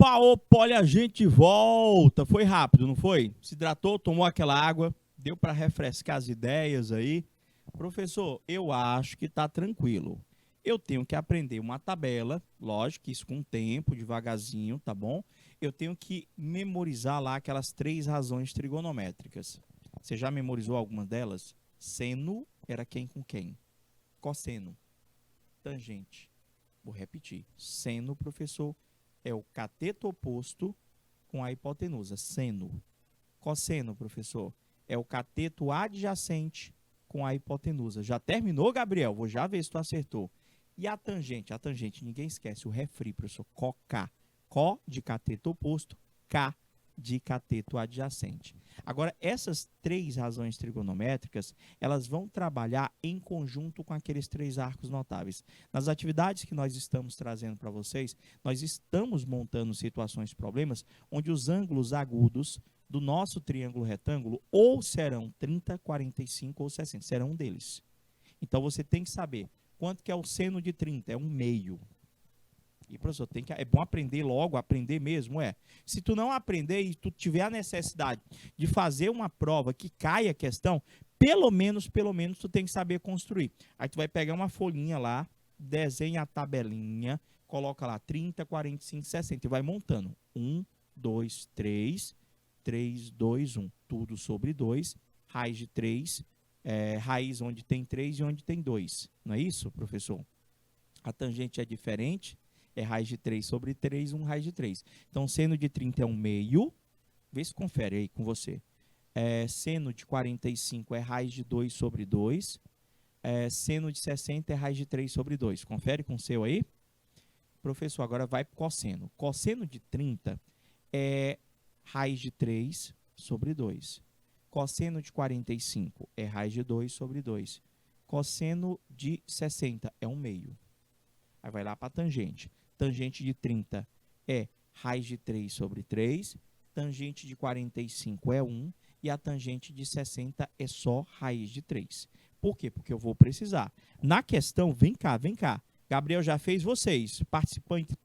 Opa, olha, a gente volta. Foi rápido, não foi? Se hidratou, tomou aquela água, deu para refrescar as ideias aí. Professor, eu acho que tá tranquilo. Eu tenho que aprender uma tabela, lógico, isso com tempo, devagarzinho, tá bom? Eu tenho que memorizar lá aquelas 3 razões trigonométricas. Você já memorizou alguma delas? Seno era quem com quem? Cosseno. Tangente. Vou repetir. Seno, professor, é o cateto oposto com a hipotenusa. Seno. Cosseno, professor, é o cateto adjacente com a hipotenusa. Já terminou, Gabriel? Vou já ver se tu acertou. E a tangente? A tangente, ninguém esquece. O refri, professor. CoK. Co de cateto oposto, K de cateto adjacente. Agora, essas 3 razões trigonométricas, elas vão trabalhar em conjunto com aqueles 3 arcos notáveis. Nas atividades que nós estamos trazendo para vocês, nós estamos montando situações, problemas, onde os ângulos agudos do nosso triângulo retângulo ou serão 30, 45 ou 60, serão um deles. Então, você tem que saber quanto que é o seno de 30, é 1/2. E, professor, é bom aprender logo, aprender mesmo, é. Se tu não aprender e tu tiver a necessidade de fazer uma prova que caia a questão, pelo menos, tu tem que saber construir. Aí tu vai pegar uma folhinha lá, desenha a tabelinha, coloca lá 30, 45, 60 e vai montando. 1, 2, 3, 3, 2, 1. Tudo sobre 2, raiz de 3, raiz onde tem 3 e onde tem 2. Não é isso, professor? A tangente é diferente. É raiz de 3 sobre 3, 1 raiz de 3. Então, seno de 30 é 1/2. Vê se confere aí com você. Seno de 45 é raiz de 2 sobre 2. Seno de 60 é raiz de 3 sobre 2. Confere com o seu aí. Professor, agora vai para o cosseno. Cosseno de 30 é raiz de 3 sobre 2. Cosseno de 45 é raiz de 2 sobre 2. Cosseno de 60 é 1/2. Aí vai lá para a tangente. Tangente de 30 é raiz de 3 sobre 3. Tangente de 45 é 1. E a tangente de 60 é só raiz de 3. Por quê? Porque eu vou precisar. Na questão, vem cá. Gabriel já fez vocês.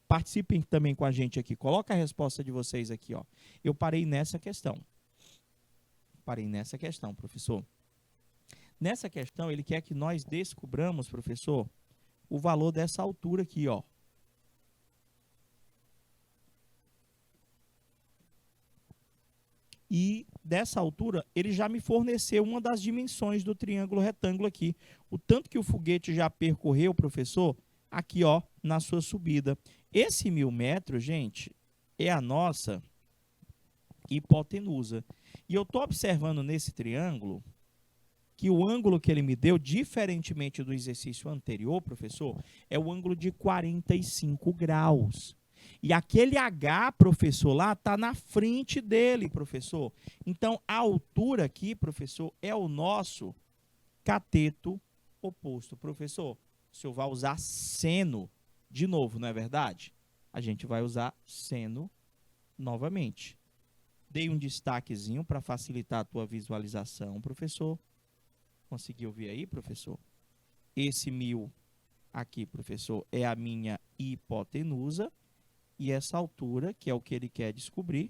Participem também com a gente aqui. Coloca a resposta de vocês aqui, ó. Eu parei nessa questão. Professor. Nessa questão, ele quer que nós descobramos, professor, o valor dessa altura aqui, ó. E dessa altura, ele já me forneceu uma das dimensões do triângulo retângulo aqui. O tanto que o foguete já percorreu, professor, aqui, ó, na sua subida. Esse 1000 metros, gente, é a nossa hipotenusa. E eu estou observando nesse triângulo que o ângulo que ele me deu, diferentemente do exercício anterior, professor, é o ângulo de 45 graus. E aquele H, professor, lá está na frente dele, professor. Então, a altura aqui, professor, é o nosso cateto oposto. Professor, o senhor vai usar seno de novo, não é verdade? A gente vai usar seno novamente. Dei um destaquezinho para facilitar a tua visualização, professor. Conseguiu ver aí, professor? Esse 1000 aqui, professor, é a minha hipotenusa. E essa altura, que é o que ele quer descobrir,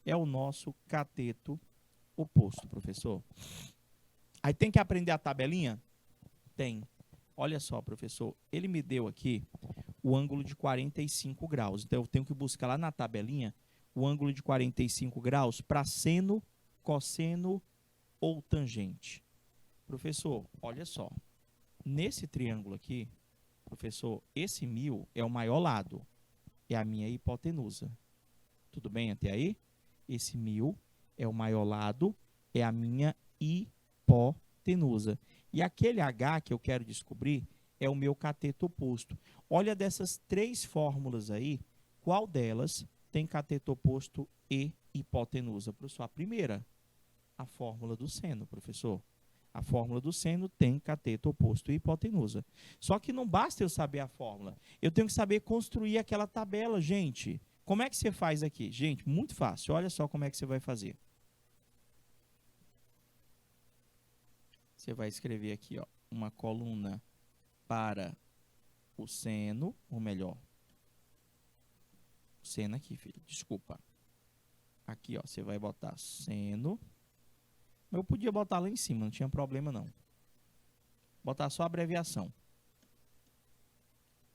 é o nosso cateto oposto, professor. Aí tem que aprender a tabelinha? Tem. Olha só, professor, ele me deu aqui o ângulo de 45 graus. Então, eu tenho que buscar lá na tabelinha o ângulo de 45 graus para seno, cosseno ou tangente. Professor, olha só. Nesse triângulo aqui, professor, esse 1000 é o maior lado. É a minha hipotenusa. Tudo bem até aí? Esse 1000 é o maior lado, é a minha hipotenusa. E aquele H que eu quero descobrir é o meu cateto oposto. Olha dessas 3 fórmulas aí, qual delas tem cateto oposto e hipotenusa? Professor, a primeira, a fórmula do seno, professor. A fórmula do seno tem cateto oposto e hipotenusa. Só que não basta eu saber a fórmula. Eu tenho que saber construir aquela tabela, gente. Como é que você faz aqui? Gente, muito fácil. Olha só como é que você vai fazer. Você vai escrever aqui, ó, uma coluna para o seno, ou melhor, Seno aqui, filho. Desculpa. Aqui, ó. Você vai botar seno. Eu podia botar lá em cima, não tinha problema não. Botar só a abreviação.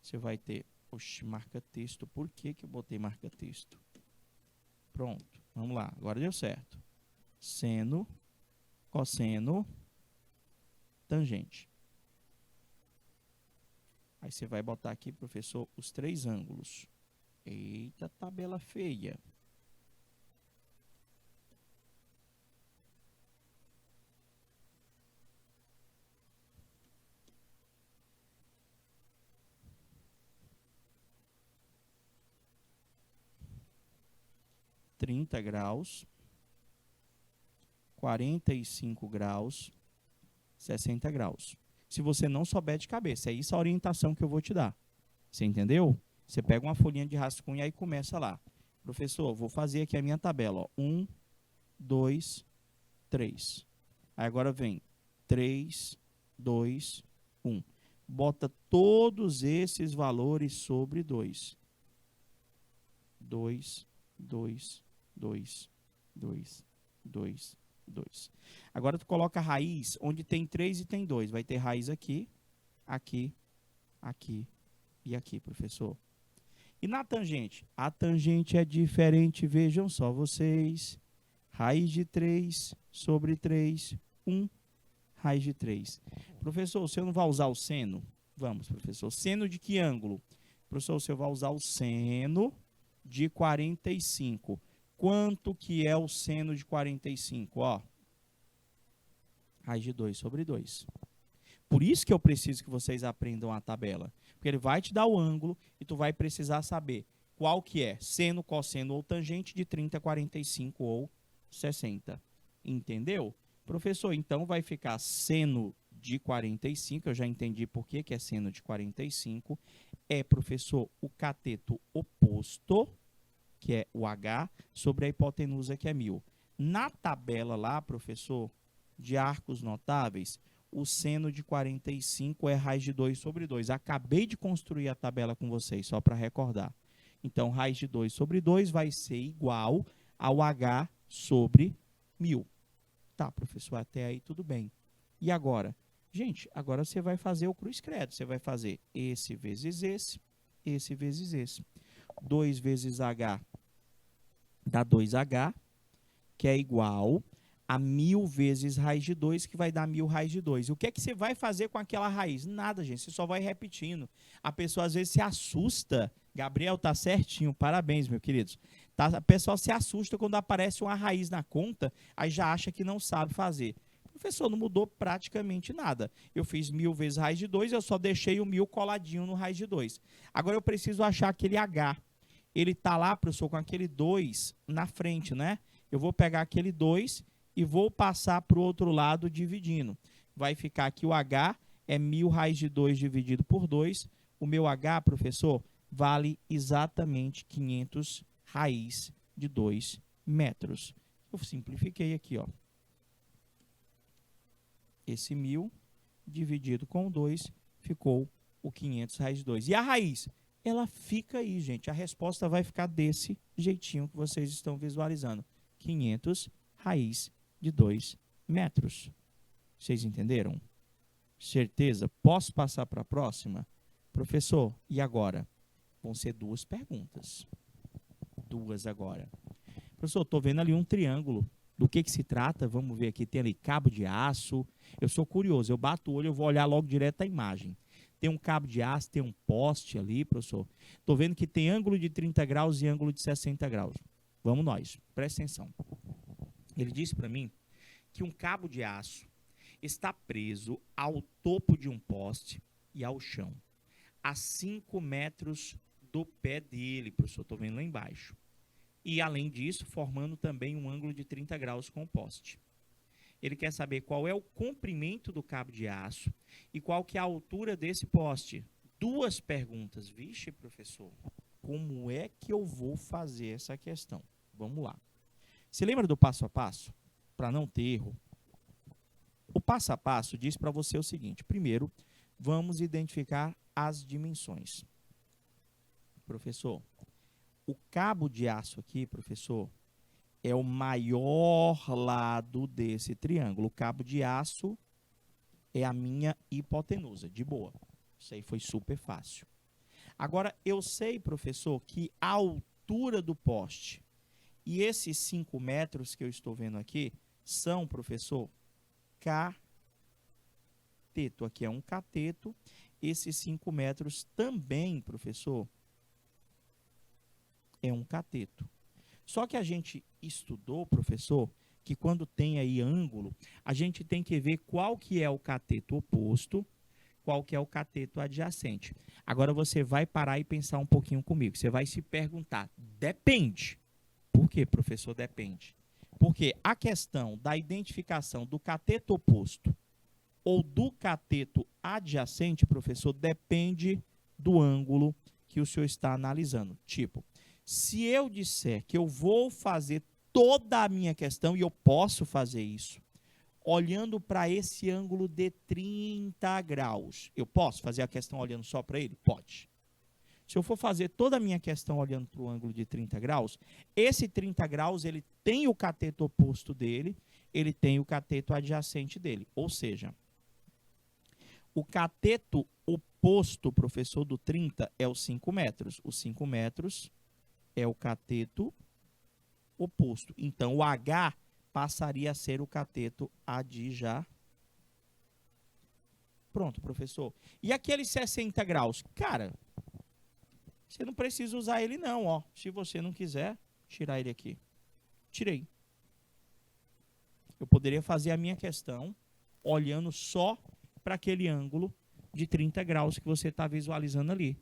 Você vai ter... Oxe, marca texto. Por que que eu botei marca texto? Pronto. Vamos lá. Agora deu certo. Seno, cosseno, tangente. Aí você vai botar aqui, professor, os 3 ângulos. Eita, tabela feia. graus, 45 graus, 60 graus. Se você não souber de cabeça, é isso a orientação que eu vou te dar. Você entendeu? Você pega uma folhinha de rascunho e aí começa lá. Professor, vou fazer aqui a minha tabela. Ó. 1, 2, 3. Aí agora vem 3, 2, 1. Bota todos esses valores sobre 2. 2, 2, 2, 2, 2, 2. Agora tu coloca a raiz onde tem 3 e tem 2. Vai ter raiz aqui, aqui, aqui e aqui, professor. E na tangente? A tangente é diferente, vejam só vocês. Raiz de 3 sobre 3, 1, raiz de 3. Professor, você não vai usar o seno? Vamos, professor. Seno de que ângulo? Professor, você vai usar o seno de 45. Quanto que é o seno de 45? Ó, raiz de 2 sobre 2. Por isso que eu preciso que vocês aprendam a tabela. Porque ele vai te dar o ângulo e tu vai precisar saber qual que é seno, cosseno ou tangente de 30, 45 ou 60. Entendeu? Professor, então vai ficar seno de 45. Eu já entendi por que é seno de 45. É, professor, o cateto oposto, que é o H, sobre a hipotenusa, que é 1000. Na tabela lá, professor, de arcos notáveis, o seno de 45 é raiz de 2 sobre 2. Acabei de construir a tabela com vocês, só para recordar. Então, raiz de 2 sobre 2 vai ser igual ao H sobre 1000. Tá, professor, até aí tudo bem. E agora? Gente, agora você vai fazer o cruz credo. Você vai fazer esse vezes esse vezes esse. 2 vezes H dá 2H, que é igual a 1000 vezes raiz de 2, que vai dar 1000 raiz de 2. E o que é que você vai fazer com aquela raiz? Nada, gente, você só vai repetindo. A pessoa às vezes se assusta. Gabriel, tá certinho, parabéns, meus queridos. Tá? A pessoa se assusta quando aparece uma raiz na conta, aí já acha que não sabe fazer. Professor, não mudou praticamente nada. Eu fiz 1000 vezes raiz de 2, eu só deixei o 1000 coladinho no raiz de 2. Agora eu preciso achar aquele H. Ele está lá, professor, com aquele 2 na frente, né? Eu vou pegar aquele 2 e vou passar para o outro lado dividindo. Vai ficar aqui o H, é 1000 raiz de 2 dividido por 2. O meu H, professor, vale exatamente 500 raiz de 2 metros. Eu simplifiquei aqui, ó. Esse 1000 dividido com 2 ficou o 500 raiz de 2. E a raiz? Ela fica aí, gente. A resposta vai ficar desse jeitinho que vocês estão visualizando. 500 raiz de 2 metros. Vocês entenderam? Certeza? Posso passar para a próxima? Professor, e agora? Vão ser 2 perguntas. 2 agora. Professor, estou vendo ali um triângulo. Do que se trata? Vamos ver aqui. Tem ali cabo de aço. Eu sou curioso. Eu bato o olho, eu vou olhar logo direto a imagem. Tem um cabo de aço, tem um poste ali, professor. Estou vendo que tem ângulo de 30 graus e ângulo de 60 graus. Vamos nós, presta atenção. Ele disse para mim que um cabo de aço está preso ao topo de um poste e ao chão, a 5 metros do pé dele, professor. Estou vendo lá embaixo. E, além disso, formando também um ângulo de 30 graus com o poste. Ele quer saber qual é o comprimento do cabo de aço e qual que é a altura desse poste. 2 perguntas. Vixe, professor, como é que eu vou fazer essa questão? Vamos lá. Você lembra do passo a passo? Para não ter erro. O passo a passo diz para você o seguinte. Primeiro, vamos identificar as dimensões. Professor, O cabo de aço aqui, professor, é o maior lado desse triângulo. O cabo de aço é a minha hipotenusa, de boa. Isso aí foi super fácil. Agora, eu sei, professor, que a altura do poste e esses 5 metros que eu estou vendo aqui são, professor, cateto. Aqui é um cateto. Esses 5 metros também, professor, é um cateto. Só que a gente estudou, professor, que quando tem aí ângulo, a gente tem que ver qual que é o cateto oposto, qual que é o cateto adjacente. Agora você vai parar e pensar um pouquinho comigo. Você vai se perguntar, depende. Por quê, professor? Depende. Porque a questão da identificação do cateto oposto ou do cateto adjacente, professor, depende do ângulo que o senhor está analisando. Tipo, se eu disser que eu vou fazer toda a minha questão, e eu posso fazer isso, olhando para esse ângulo de 30 graus, eu posso fazer a questão olhando só para ele? Pode. Se eu for fazer toda a minha questão olhando para o ângulo de 30 graus, esse 30 graus ele tem o cateto oposto dele, ele tem o cateto adjacente dele. Ou seja, o cateto oposto, professor, do 30 é os 5 metros. Os 5 metros é o cateto oposto. Então, o H passaria a ser o cateto adjacente. Pronto, professor. E aqueles 60 graus? Cara, você não precisa usar ele não, ó. Se você não quiser, tirar ele aqui. Tirei. Eu poderia fazer a minha questão olhando só para aquele ângulo de 30 graus que você está visualizando ali.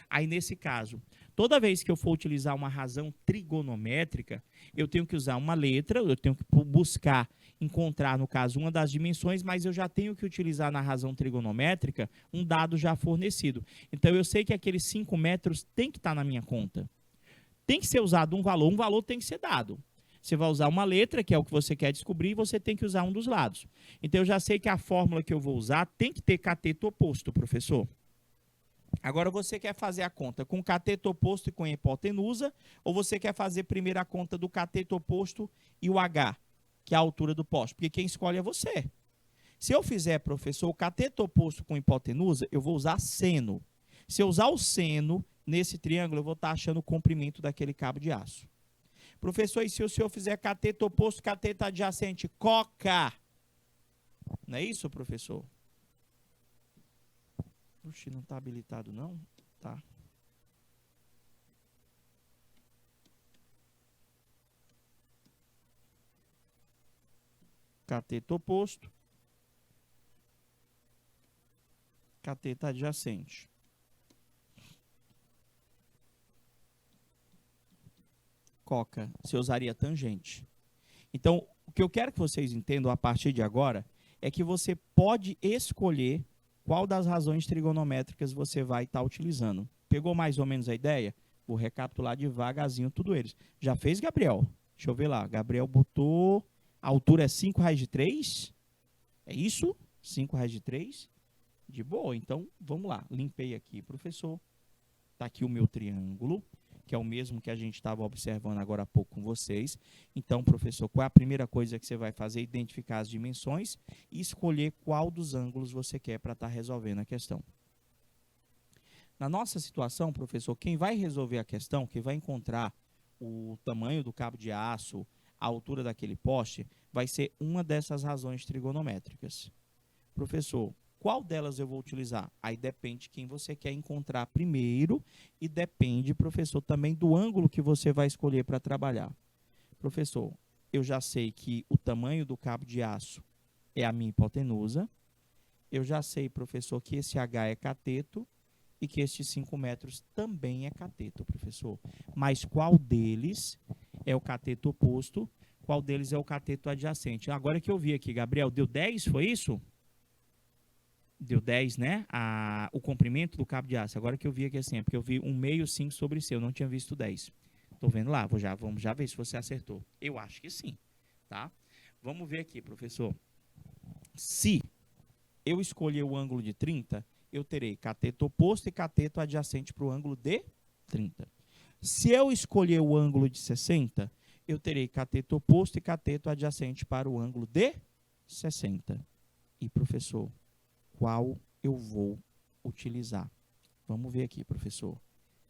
Aí, nesse caso, toda vez que eu for utilizar uma razão trigonométrica, eu tenho que usar uma letra, eu tenho que buscar encontrar, no caso, uma das dimensões, mas eu já tenho que utilizar na razão trigonométrica um dado já fornecido. Então, eu sei que aqueles 5 metros tem que estar na minha conta. Tem que ser usado um valor tem que ser dado. Você vai usar uma letra, que é o que você quer descobrir, e você tem que usar um dos lados. Então, eu já sei que a fórmula que eu vou usar tem que ter cateto oposto, professor. Agora, você quer fazer a conta com cateto oposto e com hipotenusa, ou você quer fazer primeiro a conta do cateto oposto e o H, que é a altura do poste? Porque quem escolhe é você. Se eu fizer, professor, o cateto oposto com hipotenusa, eu vou usar seno. Se eu usar o seno nesse triângulo, eu vou estar achando o comprimento daquele cabo de aço. Professor, e se o senhor fizer cateto oposto, cateto adjacente, coca? Não é isso, professor? Puxa, não está habilitado não? Tá. Cateto oposto. Cateto adjacente. Coca, você usaria tangente. Então, o que eu quero que vocês entendam a partir de agora é que você pode escolher qual das razões trigonométricas você vai estar utilizando. Pegou mais ou menos a ideia? Vou recapitular devagarzinho tudo eles. Já fez, Gabriel? Deixa eu ver lá. Gabriel botou... A altura é 5 raiz de 3? É isso? 5 raiz de 3? De boa. Então, vamos lá. Limpei aqui, professor. Está aqui o meu triângulo, que é o mesmo que a gente estava observando agora há pouco com vocês. Então, professor, qual é a primeira coisa que você vai fazer? Identificar as dimensões e escolher qual dos ângulos você quer para estar resolvendo a questão. Na nossa situação, professor, quem vai resolver a questão, quem vai encontrar o tamanho do cabo de aço, a altura daquele poste, vai ser uma dessas razões trigonométricas. Professor, qual delas eu vou utilizar? Aí depende de quem você quer encontrar primeiro e depende, professor, também do ângulo que você vai escolher para trabalhar. Professor, eu já sei que o tamanho do cabo de aço é a minha hipotenusa. Eu já sei, professor, que esse H é cateto e que estes 5 metros também é cateto, professor. Mas qual deles é o cateto oposto? Qual deles é o cateto adjacente? Agora que eu vi aqui, Gabriel, deu 10, foi isso? Deu 10, né? O comprimento do cabo de aço. Agora que eu vi aqui assim, é porque eu vi 1/2, 5 sobre C. Eu não tinha visto 10. Tô vendo lá. Vamos já ver se você acertou. Eu acho que sim, tá? Vamos ver aqui, professor. Se eu escolher o ângulo de 30, eu terei cateto oposto e cateto adjacente para o ângulo de 30. Se eu escolher o ângulo de 60, eu terei cateto oposto e cateto adjacente para o ângulo de 60. E, professor, qual eu vou utilizar? Vamos ver aqui, professor.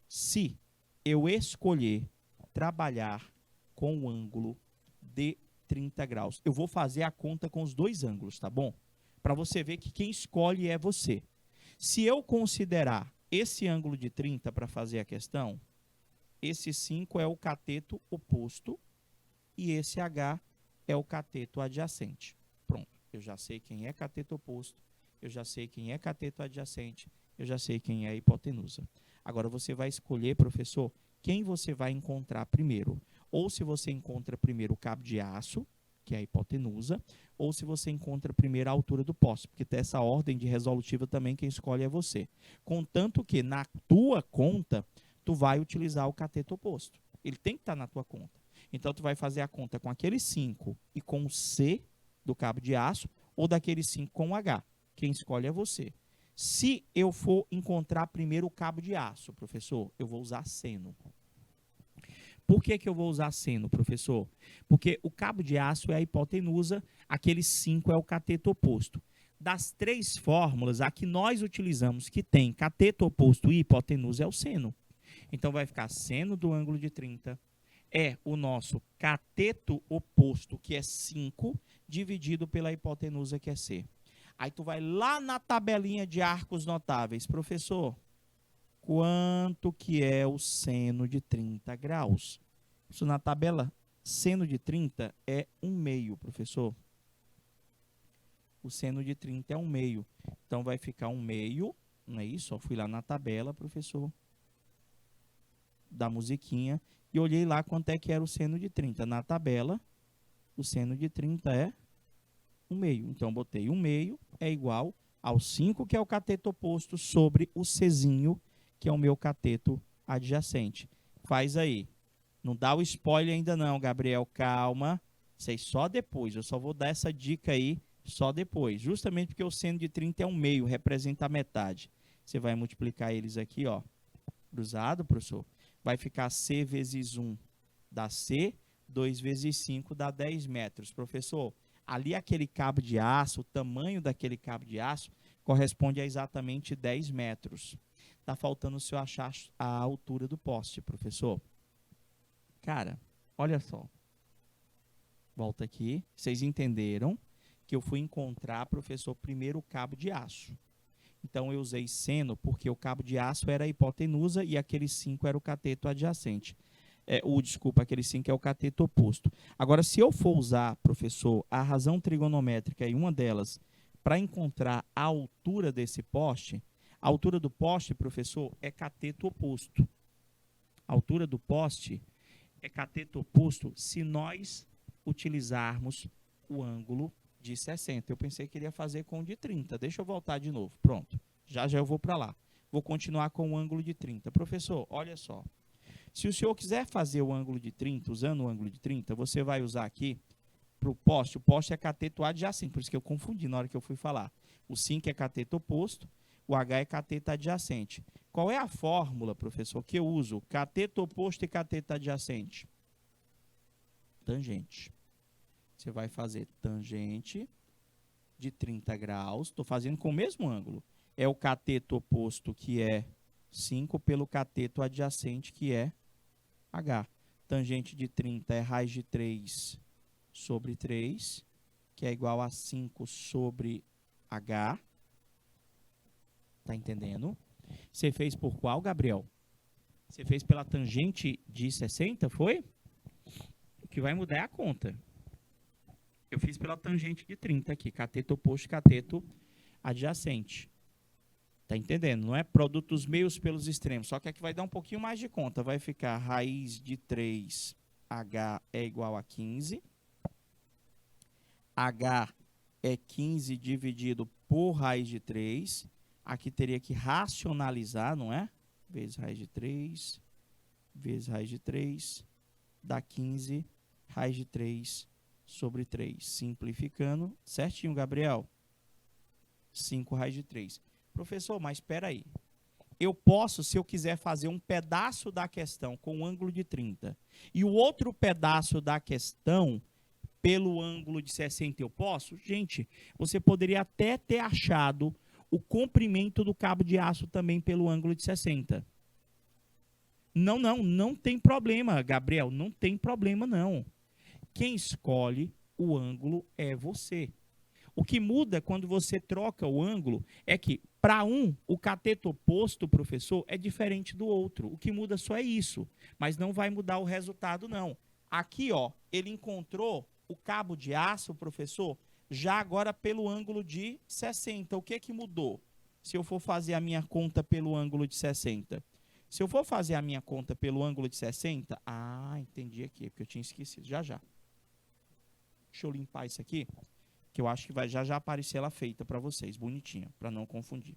Se eu escolher trabalhar com o ângulo de 30 graus, eu vou fazer a conta com os dois ângulos, tá bom? Para você ver que quem escolhe é você. Se eu considerar esse ângulo de 30 para fazer a questão, esse 5 é o cateto oposto e esse H é o cateto adjacente. Pronto, eu já sei quem é cateto oposto, eu já sei quem é cateto adjacente, eu já sei quem é a hipotenusa. Agora você vai escolher, professor, quem você vai encontrar primeiro. Ou se você encontra primeiro o cabo de aço, que é a hipotenusa, ou se você encontra primeiro a altura do poste, porque tem essa ordem de resolutiva também, quem escolhe é você. Contanto que na tua conta, tu vai utilizar o cateto oposto. Ele tem que estar na tua conta. Então, tu vai fazer a conta com aquele 5 e com o C do cabo de aço, ou daquele 5 com o H. Quem escolhe é você. Se eu for encontrar primeiro o cabo de aço, professor, eu vou usar seno. Por que eu vou usar seno, professor? Porque o cabo de aço é a hipotenusa, aquele 5 é o cateto oposto. Das três fórmulas, a que nós utilizamos, que tem cateto oposto e hipotenusa, é o seno. Então, vai ficar seno do ângulo de 30, é o nosso cateto oposto, que é 5, dividido pela hipotenusa, que é C. Aí, tu vai lá na tabelinha de arcos notáveis. Professor, quanto que é o seno de 30 graus? Isso na tabela, seno de 30 é 1/2, professor. O seno de 30 é 1/2. Então, vai ficar 1/2, não é isso? Eu fui lá na tabela, professor, da musiquinha, e olhei lá quanto é que era o seno de 30. Na tabela, o seno de 30 é 1/2. Então, botei 1/2 é igual ao 5, que é o cateto oposto, sobre o Czinho, que é o meu cateto adjacente. Faz aí. Não dá o spoiler ainda não, Gabriel. Calma. Sei só depois. Eu só vou dar essa dica aí só depois. Justamente porque o seno de 30 é 1/2, representa a metade. Você vai multiplicar eles aqui, ó. Cruzado, professor. Vai ficar C vezes 1 dá C. 2 vezes 5 dá 10 metros. Professor, ali aquele cabo de aço, o tamanho daquele cabo de aço, corresponde a exatamente 10 metros. Está faltando o senhor achar a altura do poste, professor. Cara, olha só. Volta aqui. Vocês entenderam que eu fui encontrar, professor, primeiro o cabo de aço. Então, eu usei seno porque o cabo de aço era a hipotenusa e aquele 5 era o cateto adjacente. Desculpa, aquele 5 é o cateto oposto. Agora, se eu for usar, professor, a razão trigonométrica e uma delas para encontrar a altura desse poste, a altura do poste, professor, é cateto oposto. A altura do poste é cateto oposto se nós utilizarmos o ângulo de 60. Eu pensei que ele ia fazer com o de 30. Deixa eu voltar de novo. Pronto. Já eu vou para lá. Vou continuar com o ângulo de 30. Professor, olha só. Se o senhor quiser fazer o ângulo de 30, usando o ângulo de 30, você vai usar aqui para o poste é cateto adjacente, por isso que eu confundi na hora que eu fui falar. O 5 é cateto oposto, o H é cateto adjacente. Qual é a fórmula, professor, que eu uso? Cateto oposto e cateto adjacente. Tangente. Você vai fazer tangente de 30 graus. Estou fazendo com o mesmo ângulo. É o cateto oposto, que é 5, pelo cateto adjacente, que é H. Tangente de 30 é raiz de 3 sobre 3, que é igual a 5 sobre H. Tá entendendo? Você fez por qual, Gabriel? Você fez pela tangente de 60, foi? O que vai mudar é a conta. Eu fiz pela tangente de 30 aqui, cateto oposto e cateto adjacente. Tá entendendo? Não é produto dos meios pelos extremos, só que aqui vai dar um pouquinho mais de conta. Vai ficar raiz de 3, H é igual a 15. H é 15 dividido por raiz de 3. Aqui teria que racionalizar, não é? Vezes raiz de 3, vezes raiz de 3, dá 15, raiz de 3 sobre 3. Simplificando, certinho, Gabriel? 5 raiz de 3. Professor, mas espera aí. eu posso, se eu quiser fazer um pedaço da questão com um ângulo de 30 e o outro pedaço da questão pelo ângulo de 60, eu posso? Gente, você poderia até ter achado o comprimento do cabo de aço também pelo ângulo de 60. Não tem problema, Gabriel, não tem problema não. Quem escolhe o ângulo é você. O que muda quando você troca o ângulo é que, para um, o cateto oposto, professor, é diferente do outro. O que muda só é isso, mas não vai mudar o resultado, não. Aqui, ó, ele encontrou o cabo de aço, professor, já agora pelo ângulo de 60. O que é que mudou? Se eu for fazer a minha conta pelo ângulo de 60. Se eu for fazer a minha conta pelo ângulo de 60, entendi aqui, porque eu tinha esquecido, já. Deixa eu limpar isso aqui, que eu acho que vai já aparecer ela feita para vocês, bonitinha, para não confundir.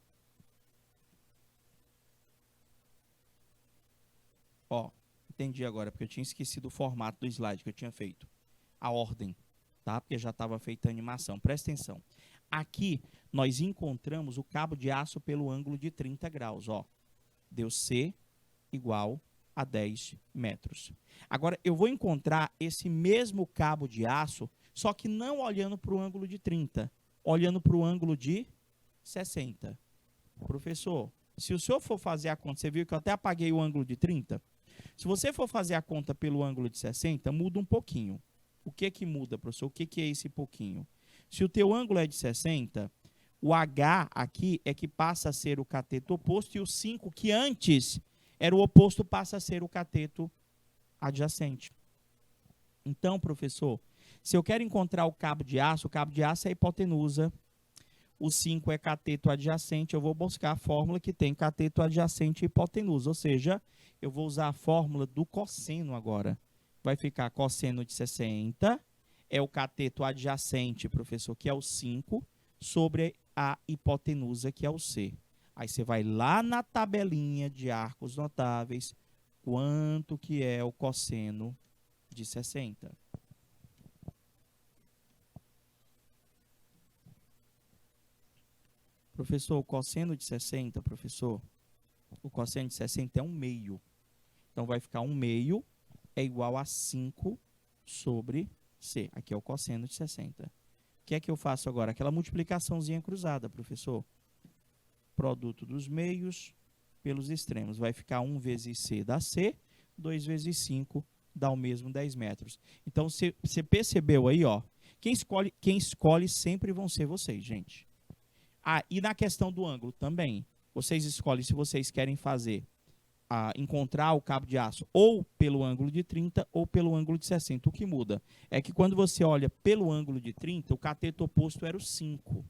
Ó, entendi agora, porque eu tinha esquecido o formato do slide que eu tinha feito. A ordem, tá? Porque já estava feita a animação. Presta atenção. Aqui, nós encontramos o cabo de aço pelo ângulo de 30 graus, ó. Deu C igual a 10 metros. Agora, eu vou encontrar esse mesmo cabo de aço, só que não olhando para o ângulo de 30, olhando para o ângulo de 60. Professor, se o senhor for fazer a conta, você viu que eu até apaguei o ângulo de 30? Se você for fazer a conta pelo ângulo de 60, muda um pouquinho. O que que muda, professor? O que que é esse pouquinho? Se o teu ângulo é de 60, o H aqui é que passa a ser o cateto oposto e o 5, que antes era o oposto, passa a ser o cateto adjacente. Então, professor, se eu quero encontrar o cabo de aço é a hipotenusa, o 5 é cateto adjacente, eu vou buscar a fórmula que tem cateto adjacente e hipotenusa, ou seja, eu vou usar a fórmula do cosseno agora. Vai ficar cosseno de 60, é o cateto adjacente, professor, que é o 5, sobre a hipotenusa, que é o C. Aí você vai lá na tabelinha de arcos notáveis, quanto que é o cosseno de 60. Professor, o cosseno de 60, professor, o cosseno de 60 é 1/2. Então, vai ficar 1/2 é igual a 5 sobre C. Aqui é o cosseno de 60. O que é que eu faço agora? Aquela multiplicaçãozinha cruzada, professor. Produto dos meios pelos extremos. Vai ficar 1 vezes C dá C, 2 vezes 5 dá o mesmo 10 metros. Então, você percebeu aí, ó, quem escolhe sempre vão ser vocês, gente. E na questão do ângulo também. Vocês escolhem se vocês querem fazer, encontrar o cabo de aço ou pelo ângulo de 30 ou pelo ângulo de 60. O que muda é que quando você olha pelo ângulo de 30, o cateto oposto era o 5.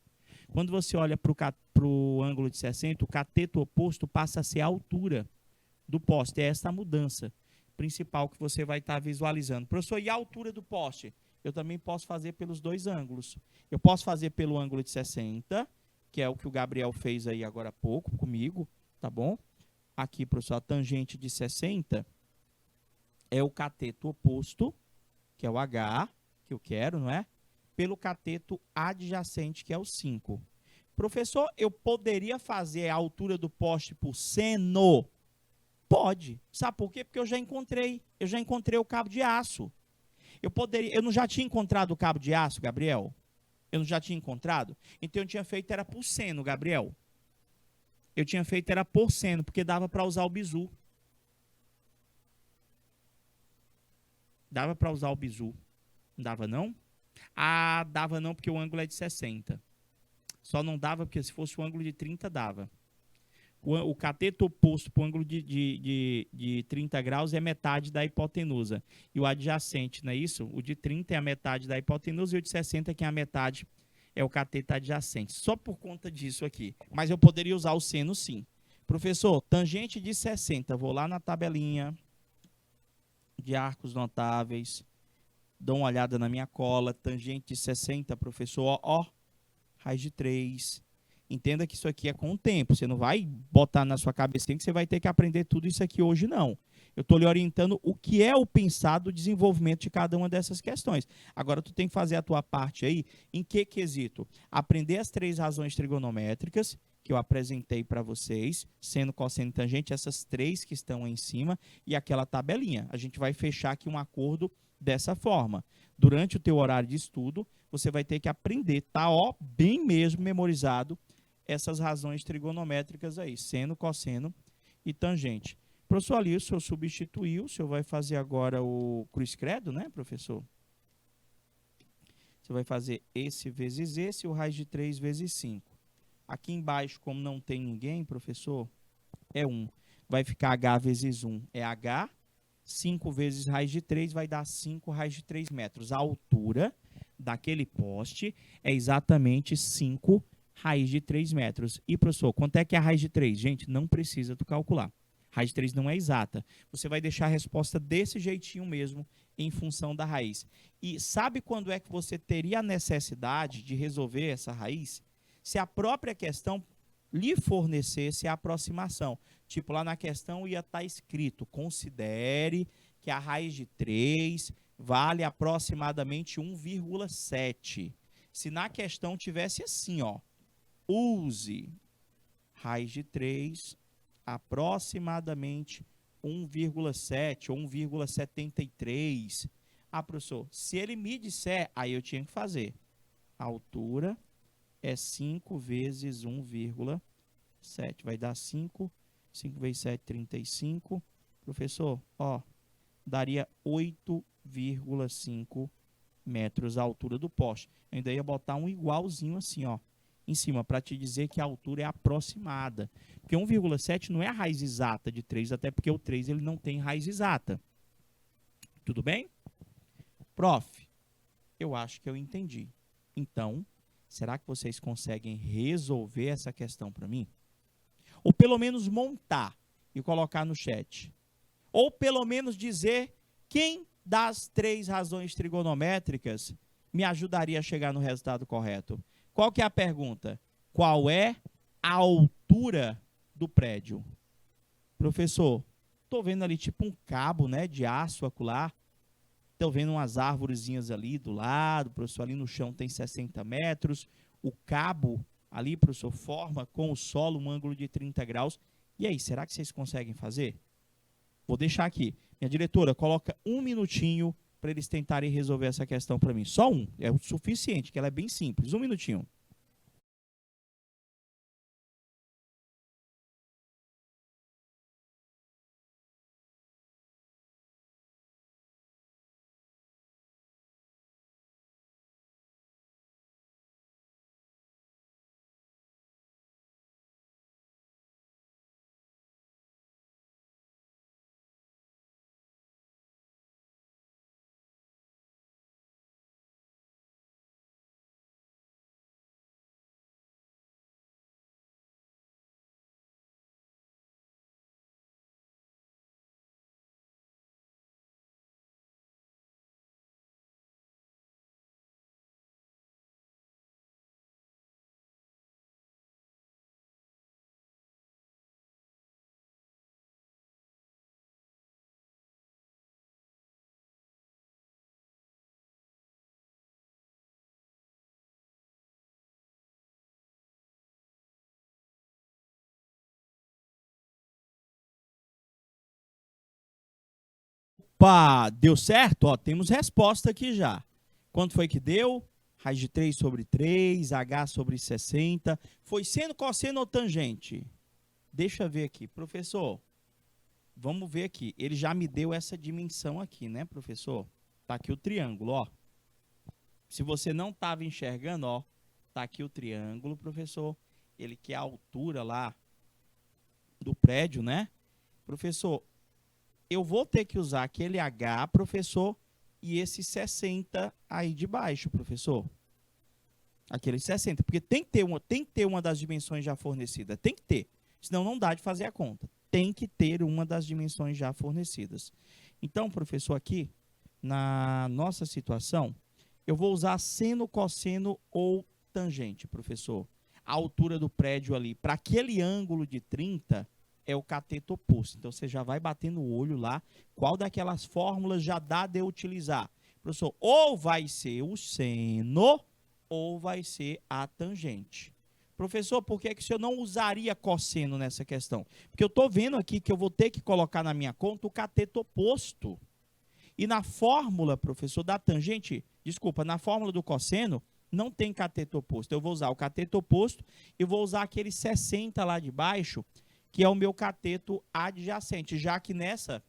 Quando você olha para o ângulo de 60, o cateto oposto passa a ser a altura do poste. É essa a mudança principal que você vai estar visualizando. Professor, e a altura do poste? Eu também posso fazer pelos dois ângulos. Eu posso fazer pelo ângulo de 60, que é o que o Gabriel fez aí agora há pouco comigo, tá bom? Aqui, professor, a tangente de 60 é o cateto oposto, que é o H, que eu quero, não é? Pelo cateto adjacente, que é o 5. Professor, eu poderia fazer a altura do poste por seno? Pode. Sabe por quê? Porque eu já encontrei o cabo de aço. Eu não já tinha encontrado o cabo de aço, Gabriel? Eu não já tinha encontrado? Então, eu tinha feito era por seno, Gabriel. Eu tinha feito era por seno, porque dava para usar o bizu. Dava para usar o bizu. Não dava, não? Dava não, porque o ângulo é de 60. Só não dava, porque se fosse o ângulo de 30, dava. O cateto oposto para o ângulo de 30 graus é metade da hipotenusa. E o adjacente, não é isso? O de 30 é a metade da hipotenusa e o de 60, que é a metade, é o cateto adjacente. Só por conta disso aqui. Mas eu poderia usar o seno, sim. Professor, tangente de 60. Vou lá na tabelinha de arcos notáveis. Dou uma olhada na minha cola. Tangente de 60, professor. Ó, raiz de 3. Entenda que isso aqui é com o tempo. Você não vai botar na sua cabecinha que você vai ter que aprender tudo isso aqui hoje, não. Eu estou lhe orientando o que é o pensar do desenvolvimento de cada uma dessas questões. Agora, tu tem que fazer a tua parte aí. Em que quesito? Aprender as 3 razões trigonométricas, que eu apresentei para vocês, seno, cosseno e tangente, essas três que estão aí em cima e aquela tabelinha. A gente vai fechar aqui um acordo dessa forma. Durante o teu horário de estudo, você vai ter que aprender, tá, ó, bem mesmo memorizado, essas razões trigonométricas aí, seno, cosseno e tangente. Professor, ali o senhor substituiu, o senhor vai fazer agora o cruz credo, né, professor? Você vai fazer esse vezes esse, o raiz de 3 vezes 5. Aqui embaixo, como não tem ninguém, professor, é 1. Vai ficar h vezes 1 é h. 5 vezes raiz de 3 vai dar 5 raiz de 3 metros. A altura daquele poste é exatamente 5 raiz de 3 metros. E, professor, quanto é que é a raiz de 3? Gente, não precisa tu calcular. Raiz de 3 não é exata. Você vai deixar a resposta desse jeitinho mesmo, em função da raiz. E sabe quando é que você teria a necessidade de resolver essa raiz? Se a própria questão lhe fornecesse a aproximação. Tipo, lá na questão ia estar escrito, considere que a raiz de 3 vale aproximadamente 1,7. Se na questão tivesse assim, ó, use raiz de 3 aproximadamente 1,7 ou 1,73. Ah, professor, se ele me disser, aí eu tinha que fazer. A altura é 5 vezes 1,7. Vai dar 5. 5 vezes 7, 35. Professor, ó, daria 8,5 metros a altura do poste. Eu ainda ia botar um igualzinho assim, ó, em cima, para te dizer que a altura é aproximada. Porque 1,7 não é a raiz exata de 3, até porque o 3 ele não tem raiz exata. Tudo bem? Prof, eu acho que eu entendi. Então, será que vocês conseguem resolver essa questão para mim? Ou pelo menos montar e colocar no chat. Ou pelo menos dizer quem das três razões trigonométricas me ajudaria a chegar no resultado correto. Qual que é a pergunta? Qual é a altura do prédio? Professor, estou vendo ali tipo um cabo, né, de aço acolá. Estou vendo umas árvorezinhas ali do lado, professor, ali no chão tem 60 metros. O cabo ali, professor, forma com o solo um ângulo de 30 graus. E aí, será que vocês conseguem fazer? Vou deixar aqui. Minha diretora, coloca 1 minutinho para eles tentarem resolver essa questão para mim. Só um, é o suficiente, que ela é bem simples. 1 minutinho. Opa, deu certo? Ó, temos resposta aqui já. Quanto foi que deu? Raiz de 3 sobre 3, H sobre 60. Foi seno, cosseno ou tangente? Deixa eu ver aqui. Professor, vamos ver aqui. Ele já me deu essa dimensão aqui, né, professor? Tá aqui o triângulo, ó. Se você não estava enxergando, ó, tá aqui o triângulo, professor. Ele que é a altura lá do prédio, né? Professor, eu vou ter que usar aquele H, professor, e esse 60 aí de baixo, professor. Aquele 60, porque tem que ter uma das dimensões já fornecidas, tem que ter, senão não dá de fazer a conta. Tem que ter uma das dimensões já fornecidas. Então, professor, aqui, na nossa situação, eu vou usar seno, cosseno ou tangente, professor. A altura do prédio ali, para aquele ângulo de 30, é o cateto oposto. Então, você já vai bater no olho lá qual daquelas fórmulas já dá de utilizar. Professor, ou vai ser o seno ou vai ser a tangente. Professor, por que o senhor não usaria cosseno nessa questão? Porque eu estou vendo aqui que eu vou ter que colocar na minha conta o cateto oposto. E na fórmula, professor, da tangente, desculpa, na fórmula do cosseno, não tem cateto oposto. Eu vou usar o cateto oposto e vou usar aquele 60 lá de baixo, que é o meu cateto adjacente, já que nessa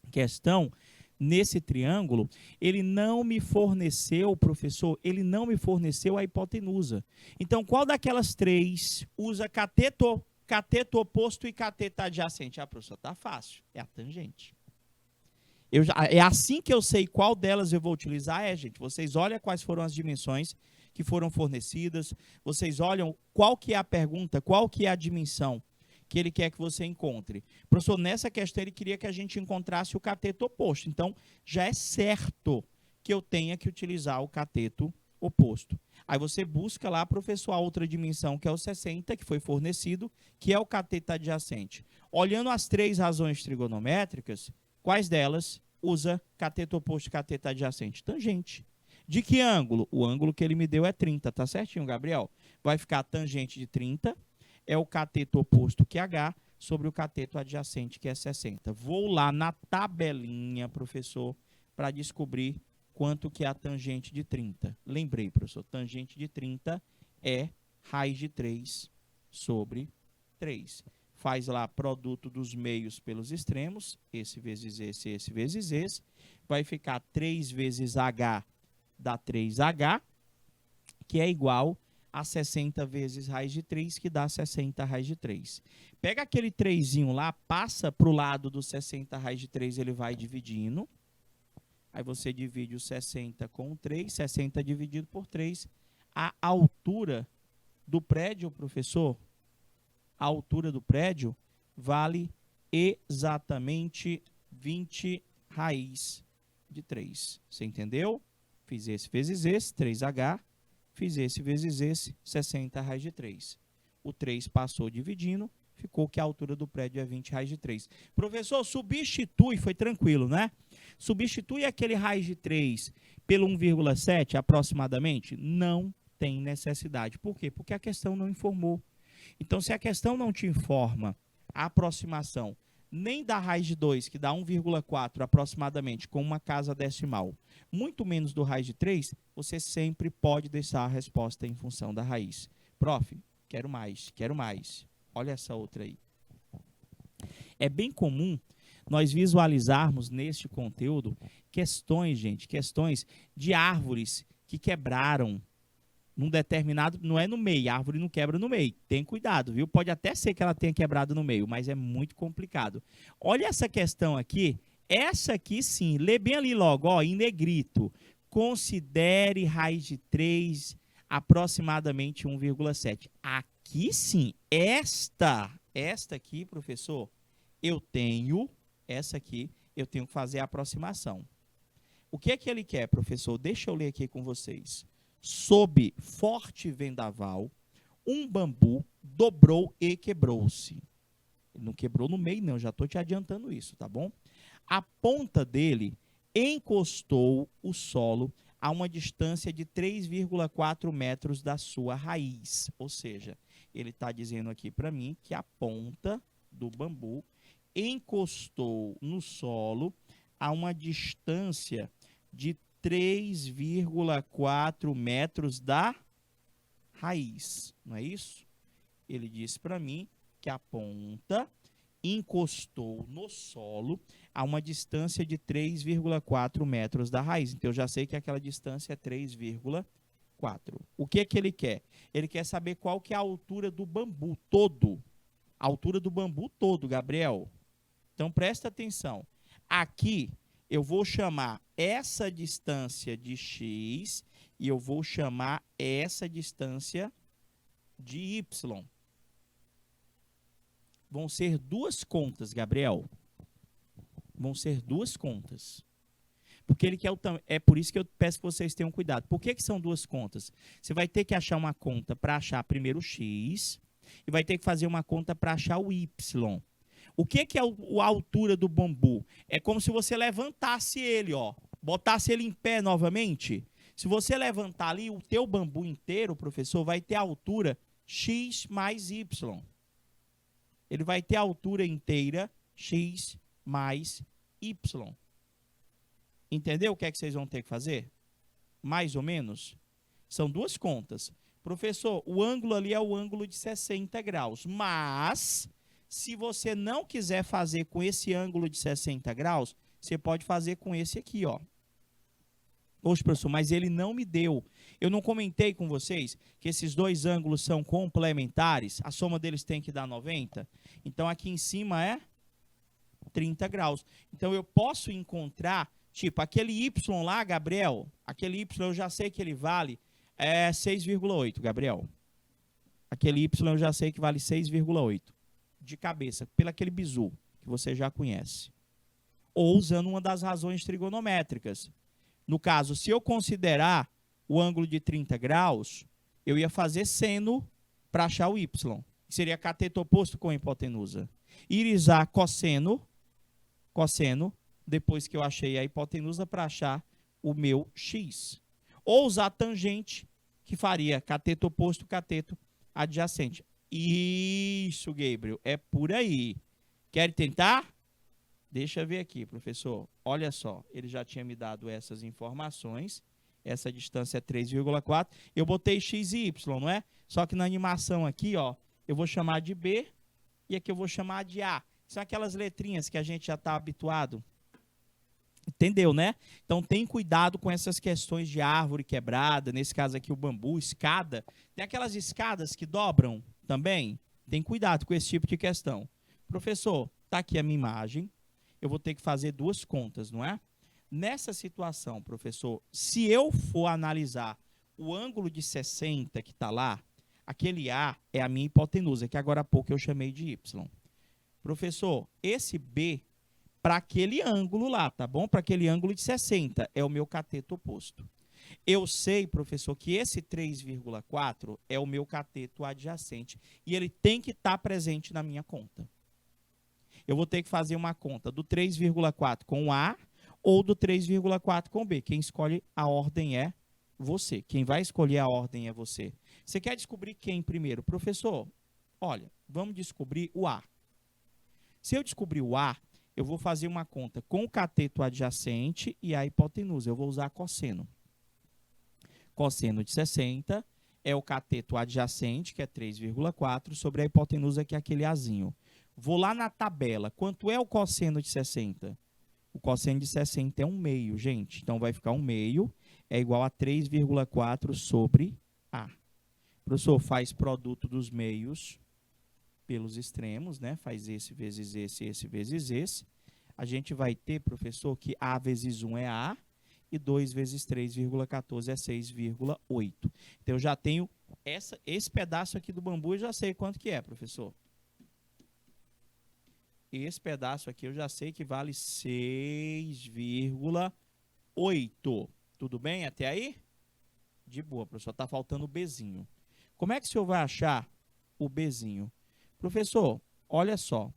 questão, nesse triângulo, ele não me forneceu, professor, ele não me forneceu a hipotenusa. Então, qual daquelas três usa cateto oposto e cateto adjacente? Ah, professor, tá fácil, é a tangente. É assim que eu sei qual delas eu vou utilizar, gente. Vocês olham quais foram as dimensões que foram fornecidas, vocês olham qual que é a pergunta, qual que é a dimensão que ele quer que você encontre. Professor, nessa questão ele queria que a gente encontrasse o cateto oposto. Então, já é certo que eu tenha que utilizar o cateto oposto. Aí você busca lá, professor, a outra dimensão, que é o 60, que foi fornecido, que é o cateto adjacente. Olhando as três razões trigonométricas, quais delas usa cateto oposto e cateto adjacente? Tangente. De que ângulo? O ângulo que ele me deu é 30, tá certinho, Gabriel? Vai ficar tangente de 30, é o cateto oposto, que é H, sobre o cateto adjacente, que é 60. Vou lá na tabelinha, professor, para descobrir quanto que é a tangente de 30. Lembrei, professor, tangente de 30 é raiz de 3 sobre 3. Faz lá produto dos meios pelos extremos, esse vezes esse vezes esse. Vai ficar 3 vezes H dá 3H, que é igual a 60 vezes raiz de 3, que dá 60 raiz de 3. Pega aquele 3zinho lá, passa para o lado do 60 raiz de 3, ele vai dividindo. Aí você divide o 60 com o 3, 60 dividido por 3. A altura do prédio, professor, a altura do prédio vale exatamente 20 raiz de 3. Você entendeu? Fiz esse vezes esse, 3H. Fiz esse vezes esse, 60 raiz de 3. O 3 passou dividindo, ficou que a altura do prédio é 20 raiz de 3. Professor, substitui, foi tranquilo, né? Substitui aquele raiz de 3 pelo 1,7 aproximadamente? Não tem necessidade. Por quê? Porque a questão não informou. Então, se a questão não te informa a aproximação nem da raiz de 2, que dá 1,4 aproximadamente, com uma casa decimal, muito menos do raiz de 3, você sempre pode deixar a resposta em função da raiz. Prof, quero mais, quero mais. Olha essa outra aí. É bem comum nós visualizarmos neste conteúdo questões, gente, questões de árvores que quebraram num determinado, não é no meio, a árvore não quebra no meio. Tem cuidado, viu? Pode até ser que ela tenha quebrado no meio, mas é muito complicado. Olha essa questão aqui. Essa aqui sim, lê bem ali logo, ó, em negrito. Considere raiz de 3 aproximadamente 1,7. Aqui sim, esta aqui, professor, essa aqui, eu tenho que fazer a aproximação. O que é que ele quer, professor? Deixa eu ler aqui com vocês. Sob forte vendaval, um bambu dobrou e quebrou-se. Ele não quebrou no meio, não, já estou te adiantando isso, tá bom? A ponta dele encostou o solo a uma distância de 3,4 metros da sua raiz. Ou seja, ele está dizendo aqui para mim que a ponta do bambu encostou no solo a uma distância de 3,4 metros da raiz, não é isso? Ele disse para mim que a ponta encostou no solo a uma distância de 3,4 metros da raiz. Então, eu já sei que aquela distância é 3,4. O que é que ele quer? Ele quer saber qual que é a altura do bambu todo. A altura do bambu todo, Gabriel. Então, presta atenção. Aqui, eu vou chamar essa distância de x e eu vou chamar essa distância de y. Vão ser duas contas, Gabriel. Vão ser duas contas. Porque ele quer é por isso que eu peço que vocês tenham cuidado. Por que são duas contas? Você vai ter que achar uma conta para achar primeiro o x e vai ter que fazer uma conta para achar o y. O que é a altura do bambu? É como se você levantasse ele, ó, botasse ele em pé novamente. Se você levantar ali, o teu bambu inteiro, professor, vai ter a altura x mais y. Ele vai ter a altura inteira x mais y. Entendeu o que é que vocês vão ter que fazer? Mais ou menos? São duas contas. Professor, o ângulo ali é o ângulo de 60 graus. Mas, se você não quiser fazer com esse ângulo de 60 graus, você pode fazer com esse aqui, ó. Poxa, professor, mas ele não me deu. Eu não comentei com vocês que esses dois ângulos são complementares? A soma deles tem que dar 90? Então, aqui em cima é 30 graus. Então, eu posso encontrar, tipo, aquele y lá, Gabriel, aquele y eu já sei que ele vale 6,8, Gabriel. Aquele y eu já sei que vale 6,8. De cabeça, pelo aquele bizu que você já conhece. Ou usando uma das razões trigonométricas. No caso, se eu considerar o ângulo de 30 graus, eu ia fazer seno para achar o y. Seria cateto oposto com hipotenusa. Irizar cosseno, depois que eu achei a hipotenusa, para achar o meu x. Ou usar tangente, que faria cateto oposto, cateto adjacente. Isso, Gabriel, é por aí. Quer tentar? Deixa eu ver aqui, professor. Olha só, ele já tinha me dado essas informações. Essa distância é 3,4. Eu botei x e y, não é? Só que na animação aqui, ó, eu vou chamar de B e aqui eu vou chamar de A. São aquelas letrinhas que a gente já está habituado. Entendeu, né? Então, tem cuidado com essas questões de árvore quebrada. Nesse caso aqui, o bambu, escada. Tem aquelas escadas que dobram também. Tem cuidado com esse tipo de questão. Professor, está aqui a minha imagem. Eu vou ter que fazer duas contas, não é? Nessa situação, professor, se eu for analisar o ângulo de 60 que está lá, aquele A é a minha hipotenusa, que agora há pouco eu chamei de Y. Professor, esse B, para aquele ângulo lá, tá bom? Para aquele ângulo de 60, é o meu cateto oposto. Eu sei, professor, que esse 3,4 é o meu cateto adjacente e ele tem que estar presente na minha conta. Eu vou ter que fazer uma conta do 3,4 com A ou do 3,4 com B. Quem escolhe a ordem é você. Quem vai escolher a ordem é você. Você quer descobrir quem primeiro? Professor, olha, vamos descobrir o A. Se eu descobrir o A, eu vou fazer uma conta com o cateto adjacente e a hipotenusa. Eu vou usar cosseno. Cosseno de 60 é o cateto adjacente, que é 3,4, sobre a hipotenusa, que é aquele Azinho. Vou lá na tabela. Quanto é o cosseno de 60? O cosseno de 60 é 1/2, gente. Então, vai ficar 1/2 é igual a 3,4 sobre A. Professor, faz produto dos meios pelos extremos, né? Faz esse vezes esse, esse vezes esse. A gente vai ter, professor, que A vezes 1 é A e 2 vezes 3,14 é 6,8. Então, eu já tenho esse pedaço aqui do bambu, eu já sei quanto que é, professor. Esse pedaço aqui eu já sei que vale 6,8. Tudo bem até aí? De boa, professor. Está faltando o Bzinho. Como é que o senhor vai achar o Bzinho? Professor, olha só.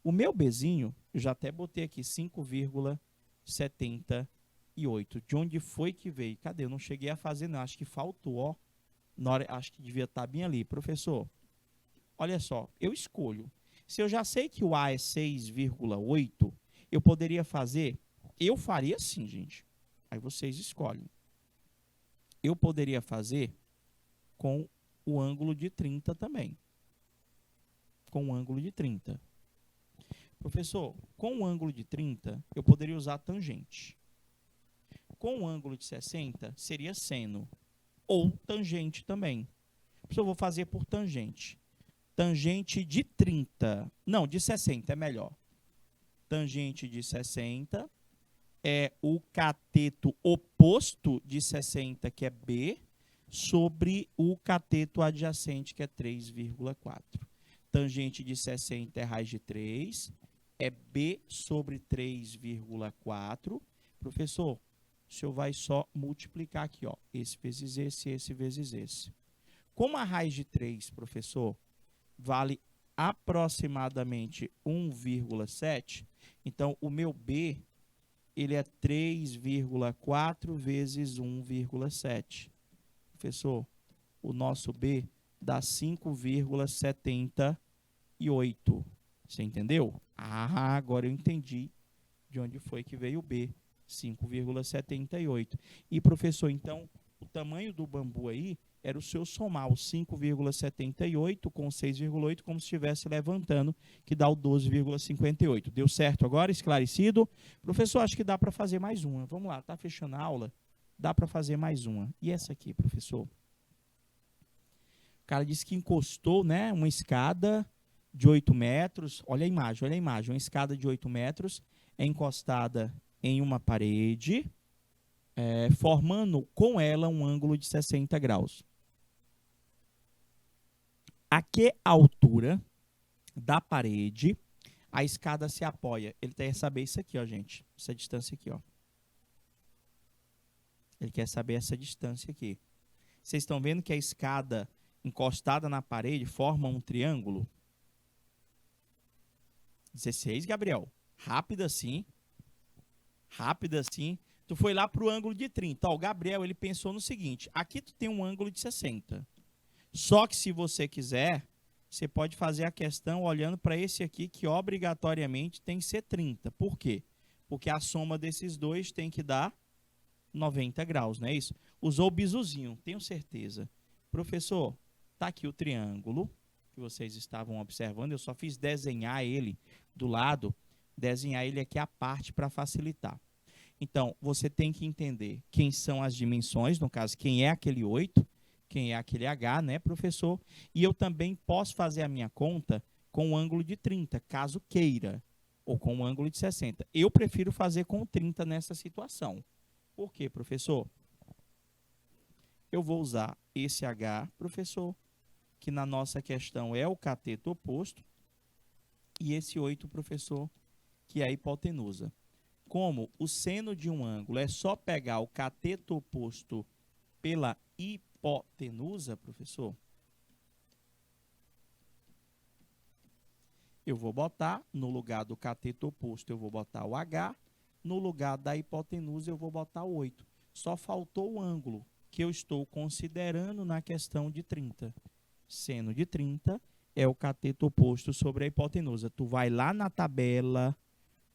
O meu Bzinho, eu já até botei aqui 5,78. De onde foi que veio? Cadê? Eu não cheguei a fazer, não. Acho que faltou, ó. Acho que devia estar bem ali. Professor, olha só. Eu escolho. Se eu já sei que o A é 6,8, eu poderia fazer... Eu faria assim, gente. Aí vocês escolhem. Eu poderia fazer com o ângulo de 30 também. Com o ângulo de 30. Professor, com o ângulo de 30, eu poderia usar tangente. Com o ângulo de 60, seria seno. Ou tangente também. Professor, eu vou fazer por tangente. Tangente de 30. Não, de 60 é melhor. Tangente de 60 é o cateto oposto de 60, que é B, sobre o cateto adjacente, que é 3,4. Tangente de 60 é raiz de 3, é B sobre 3,4. Professor, o senhor vai só multiplicar aqui, ó, esse vezes esse vezes esse. Como a raiz de 3, professor, vale aproximadamente 1,7, então o meu B, ele é 3,4 vezes 1,7. Professor, o nosso B dá 5,78. Você entendeu? Ah, agora eu entendi de onde foi que veio o B, 5,78. E, professor, então, o tamanho do bambu aí era o seu somar o 5,78 com 6,8, como se estivesse levantando, que dá o 12,58. Deu certo agora? Esclarecido? Professor, acho que dá para fazer mais uma. Vamos lá, tá fechando a aula? Dá para fazer mais uma. E essa aqui, professor? O cara disse que encostou, né, uma escada de 8 metros. Olha a imagem, olha a imagem. Uma escada de 8 metros é encostada em uma parede, formando com ela um ângulo de 60 graus. A que altura da parede a escada se apoia? Ele quer saber isso aqui, ó, gente. Essa distância aqui, ó. Ele quer saber essa distância aqui. Vocês estão vendo que a escada encostada na parede forma um triângulo? 16, Gabriel. Rápido assim. Rápido assim. Tu foi lá para o ângulo de 30. Ó, o Gabriel, ele pensou no seguinte. Aqui tu tem um ângulo de 60. Só que se você quiser, você pode fazer a questão olhando para esse aqui, que obrigatoriamente tem que ser 30. Por quê? Porque a soma desses dois tem que dar 90 graus, não é isso? Usou o bizuzinho, tenho certeza. Professor, tá aqui o triângulo que vocês estavam observando. Eu só fiz desenhar ele do lado, desenhar ele aqui a parte para facilitar. Então, você tem que entender quem são as dimensões, no caso, quem é aquele 8, quem é aquele H, né, professor? E eu também posso fazer a minha conta com o ângulo de 30, caso queira, ou com o ângulo de 60. Eu prefiro fazer com 30 nessa situação. Por quê, professor? Eu vou usar esse H, professor, que na nossa questão é o cateto oposto, e esse 8, professor, que é a hipotenusa. Como o seno de um ângulo é só pegar o cateto oposto pela hipotenusa, professor, eu vou botar, no lugar do cateto oposto, eu vou botar o H, no lugar da hipotenusa, eu vou botar o 8. Só faltou o ângulo que eu estou considerando na questão de 30. Seno de 30 é o cateto oposto sobre a hipotenusa. Tu vai lá na tabela.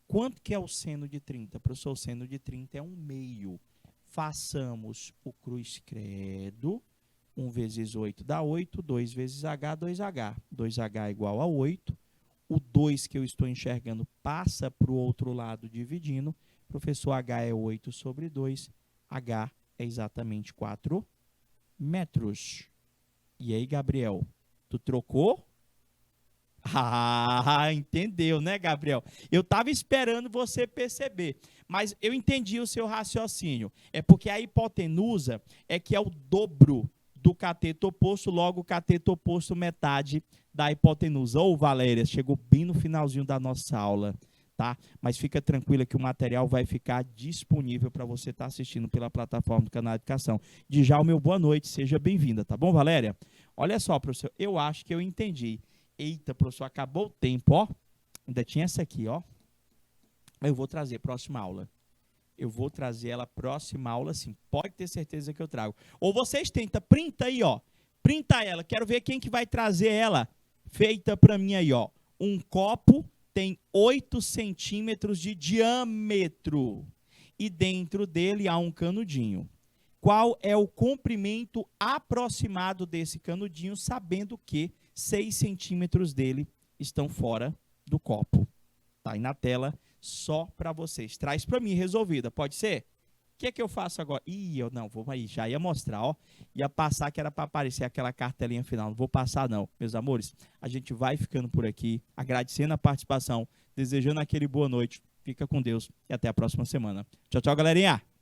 Quanto que é o seno de 30? Professor, o seno de 30 é 1/2. Façamos o cruz credo. 1 vezes 8 dá 8. 2 vezes H, 2H. 2H é igual a 8. O 2 que eu estou enxergando passa para o outro lado dividindo. Professor, H é 8 sobre 2. H é exatamente 4 metros. E aí, Gabriel, tu trocou? Ah, entendeu, né, Gabriel? Eu estava esperando você perceber, mas eu entendi o seu raciocínio. É porque a hipotenusa é que é o dobro do cateto oposto, logo o cateto oposto metade da hipotenusa. Ô, Valéria, chegou bem no finalzinho da nossa aula, tá? Mas fica tranquila que o material vai ficar disponível para você estar assistindo pela plataforma do Canal Educação. Djalma, meu boa noite, seja bem-vinda, tá bom, Valéria? Olha só, professor, eu acho que eu entendi. Eita, professor, acabou o tempo, ó. Ainda tinha essa aqui, ó. Eu vou trazer próxima aula. Eu vou trazer ela próxima aula, sim. Pode ter certeza que eu trago. Ou vocês tentam, printa aí, ó. Printa ela. Quero ver quem que vai trazer ela feita para mim aí, ó. Um copo tem 8 centímetros de diâmetro. E dentro dele há um canudinho. Qual é o comprimento aproximado desse canudinho, sabendo que 6 centímetros dele estão fora do copo? Tá aí na tela, só para vocês. Traz para mim, resolvida. Pode ser? O que é que eu faço agora? Ih, eu não, vou aí, já ia mostrar, ó. Ia passar que era para aparecer aquela cartelinha final. Não vou passar não, meus amores. A gente vai ficando por aqui, agradecendo a participação, desejando aquele boa noite. Fica com Deus e até a próxima semana. Tchau, tchau, galerinha!